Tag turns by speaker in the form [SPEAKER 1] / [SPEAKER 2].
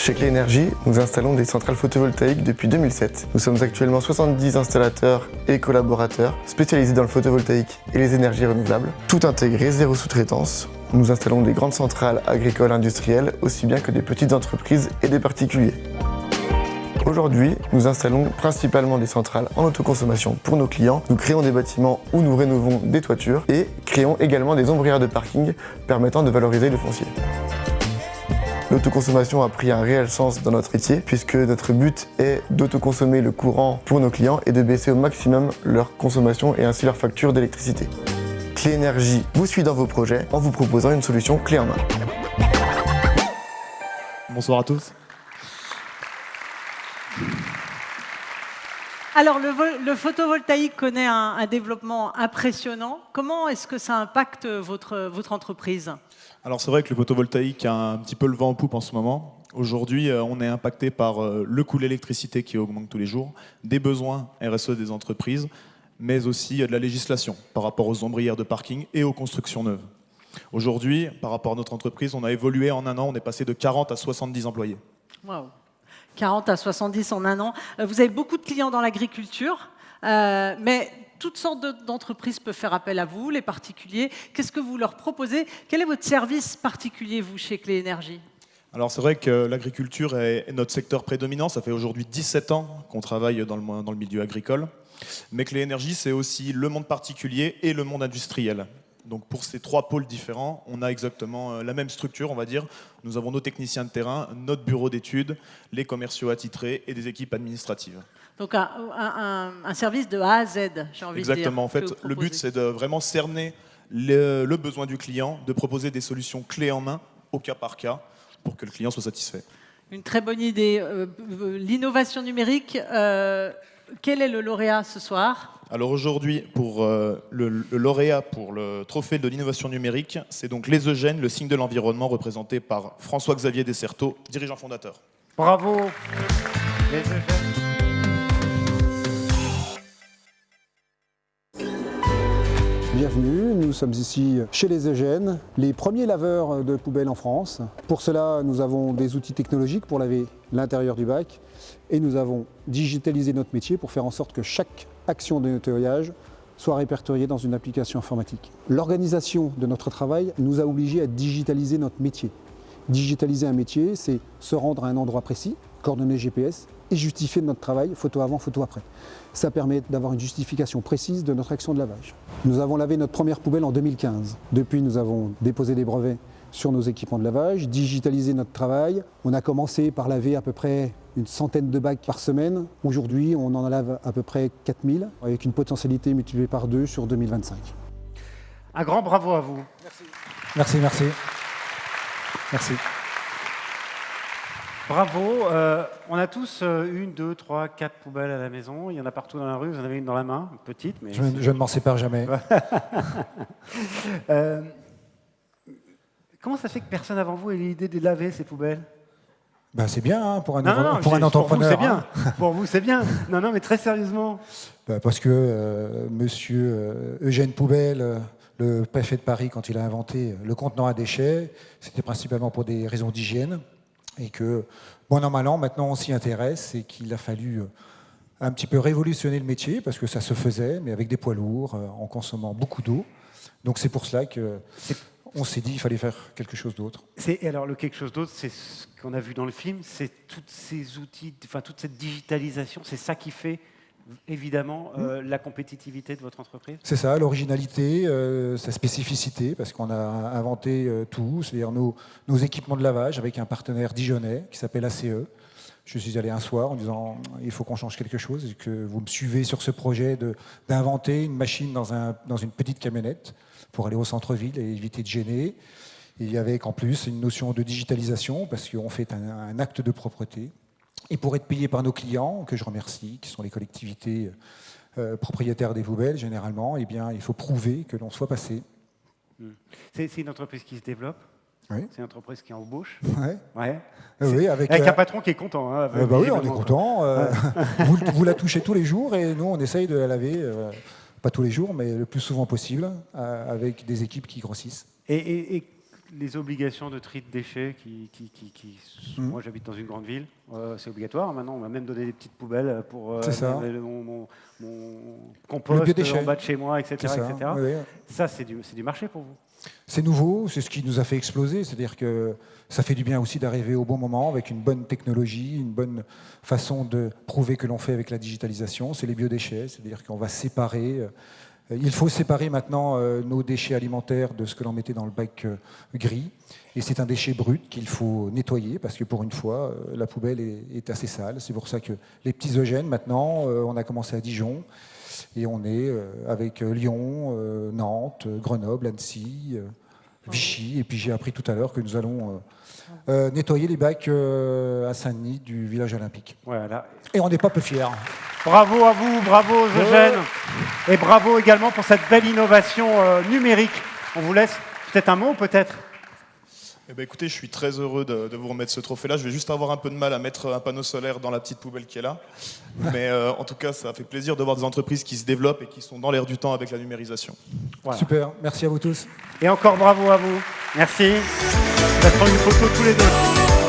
[SPEAKER 1] Chez Clé Énergie, nous installons des centrales photovoltaïques depuis 2007. Nous sommes actuellement 70 installateurs et collaborateurs spécialisés dans le photovoltaïque et les énergies renouvelables. Tout intégré, zéro sous-traitance. Nous installons des grandes centrales agricoles industrielles, aussi bien que des petites entreprises et des particuliers. Aujourd'hui, nous installons principalement des centrales en autoconsommation pour nos clients. Nous créons des bâtiments où nous rénovons des toitures et créons également des ombrières de parking permettant de valoriser le foncier. L'autoconsommation a pris un réel sens dans notre métier puisque notre but est d'autoconsommer le courant pour nos clients et de baisser au maximum leur consommation et ainsi leur facture d'électricité. Clé Énergie vous suit dans vos projets en vous proposant une solution clé en main.
[SPEAKER 2] Bonsoir à tous.
[SPEAKER 3] Alors, le photovoltaïque connaît un développement impressionnant. Comment est-ce que ça impacte votre entreprise ?
[SPEAKER 2] Alors c'est vrai que le photovoltaïque a un petit peu le vent en poupe en ce moment. Aujourd'hui, on est impacté par le coût de l'électricité qui augmente tous les jours, des besoins RSE des entreprises, mais aussi de la législation par rapport aux ombrières de parking et aux constructions neuves. Aujourd'hui, par rapport à notre entreprise, on a évolué en un an, on est passé de 40 à 70 employés.
[SPEAKER 3] Waouh, 40 à 70 en un an. Vous avez beaucoup de clients dans l'agriculture, mais toutes sortes d'entreprises peuvent faire appel à vous, les particuliers. Qu'est-ce que vous leur proposez ? Quel est votre service particulier, vous, chez Clé Énergie ?
[SPEAKER 2] Alors c'est vrai que l'agriculture est notre secteur prédominant. Ça fait aujourd'hui 17 ans qu'on travaille dans le milieu agricole. Mais Clé Énergie, c'est aussi le monde particulier et le monde industriel. Donc pour ces trois pôles différents, on a exactement la même structure, on va dire. Nous avons nos techniciens de terrain, notre bureau d'études, les commerciaux attitrés et des équipes administratives.
[SPEAKER 3] Donc un service de A à Z, j'ai envie de dire.
[SPEAKER 2] Exactement, en fait, le but c'est de vraiment cerner le besoin du client, de proposer des solutions clés en main, au cas par cas, pour que le client soit satisfait.
[SPEAKER 3] Une très bonne idée. L'innovation numérique, quel est le lauréat ce soir ?
[SPEAKER 2] Alors aujourd'hui, pour le lauréat pour le trophée de l'innovation numérique, c'est donc les Eugènes, le signe de l'environnement, représenté par François-Xavier Desserteau, dirigeant fondateur.
[SPEAKER 4] Bravo, les Eugènes.
[SPEAKER 5] Bienvenue, nous sommes ici chez les Eugènes, les premiers laveurs de poubelles en France. Pour cela, nous avons des outils technologiques pour laver l'intérieur du bac et nous avons digitalisé notre métier pour faire en sorte que chaque action de nettoyage soit répertoriée dans une application informatique. L'organisation de notre travail nous a obligés à digitaliser notre métier. Digitaliser un métier, c'est se rendre à un endroit précis, coordonnées GPS, et justifier notre travail, photo avant, photo après. Ça permet d'avoir une justification précise de notre action de lavage. Nous avons lavé notre première poubelle en 2015. Depuis, nous avons déposé des brevets sur nos équipements de lavage, digitalisé notre travail. On a commencé par laver à peu près une centaine de bacs par semaine. Aujourd'hui, on en lave à peu près 4000, avec une potentialité multipliée par 2 sur 2025.
[SPEAKER 4] Un grand bravo à vous.
[SPEAKER 5] Merci, merci. Merci.
[SPEAKER 4] Bravo. On a tous 1, 2, 3, 4 poubelles à la maison. Il y en a partout dans la rue. Vous en avez une dans la main, une petite. Mais
[SPEAKER 5] Je ne m'en sépare jamais.
[SPEAKER 4] Comment ça fait que personne avant vous ait l'idée de laver ces poubelles ?
[SPEAKER 5] Ben, c'est bien hein, pour un entrepreneur.
[SPEAKER 4] Pour vous, c'est bien.
[SPEAKER 5] Hein.
[SPEAKER 4] Pour vous, c'est bien. Non, mais très sérieusement.
[SPEAKER 5] Ben, parce que monsieur Eugène Poubelle, le préfet de Paris, quand il a inventé le contenant à déchets, c'était principalement pour des raisons d'hygiène. Et que, bon an, mal an, maintenant on s'y intéresse et qu'il a fallu un petit peu révolutionner le métier parce que ça se faisait, mais avec des poids lourds, en consommant beaucoup d'eau. Donc c'est pour cela qu'on s'est dit qu'il fallait faire quelque chose d'autre.
[SPEAKER 4] Et alors, le quelque chose d'autre, c'est ce qu'on a vu dans le film, c'est tous ces outils, enfin toute cette digitalisation, c'est ça qui fait évidemment la compétitivité de votre entreprise ?
[SPEAKER 5] C'est ça, l'originalité, sa spécificité, parce qu'on a inventé tout, c'est-à-dire nos équipements de lavage avec un partenaire dijonnais qui s'appelle ACE. Je suis allé un soir en disant il faut qu'on change quelque chose et que vous me suivez sur ce projet d'inventer une machine dans une petite camionnette pour aller au centre-ville et éviter de gêner. Et avec en plus une notion de digitalisation parce qu'on fait un acte de propreté. Et pour être payé par nos clients, que je remercie, qui sont les collectivités propriétaires des poubelles généralement, eh bien, il faut prouver que l'on soit passé.
[SPEAKER 4] C'est une entreprise qui se développe.
[SPEAKER 5] Oui.
[SPEAKER 4] C'est une entreprise qui embauche.
[SPEAKER 5] Ouais.
[SPEAKER 4] Ouais.
[SPEAKER 5] Oui,
[SPEAKER 4] avec un patron qui est content. Hein,
[SPEAKER 5] oui, on est content. Vous la touchez tous les jours et nous, on essaye de la laver, pas tous les jours, mais le plus souvent possible, avec des équipes qui grossissent.
[SPEAKER 4] Et les obligations de tri de déchets moi j'habite dans une grande ville, c'est obligatoire. Maintenant, on m'a même donné des petites poubelles pour mon compost en bas de chez moi, etc. etc.
[SPEAKER 5] Oui.
[SPEAKER 4] Ça, c'est du marché pour vous.
[SPEAKER 6] C'est nouveau, c'est ce qui nous a fait exploser, c'est-à-dire que ça fait du bien aussi d'arriver au bon moment avec une bonne technologie, une bonne façon de prouver que l'on fait avec la digitalisation, c'est les biodéchets, c'est-à-dire qu'on va séparer. Il faut séparer maintenant nos déchets alimentaires de ce que l'on mettait dans le bac gris. Et c'est un déchet brut qu'il faut nettoyer parce que pour une fois, la poubelle est assez sale. C'est pour ça que les petits eugènes, maintenant, on a commencé à Dijon. Et on est avec Lyon, Nantes, Grenoble, Annecy, Vichy. Et puis j'ai appris tout à l'heure que nous allons nettoyer les bacs à Saint-Denis du village olympique.
[SPEAKER 4] Voilà.
[SPEAKER 6] Et on n'est pas peu fiers.
[SPEAKER 4] Bravo à vous, bravo Eugène. Et bravo également pour cette belle innovation numérique. On vous laisse peut-être un mot, peut-être.
[SPEAKER 2] Eh ben, écoutez, je suis très heureux de vous remettre ce trophée-là. Je vais juste avoir un peu de mal à mettre un panneau solaire dans la petite poubelle qui est là. Mais en tout cas, ça fait plaisir de voir des entreprises qui se développent et qui sont dans l'air du temps avec la numérisation.
[SPEAKER 4] Voilà.
[SPEAKER 6] Super, merci à vous tous.
[SPEAKER 4] Et encore bravo à vous. Merci. On va prendre une photo tous les deux.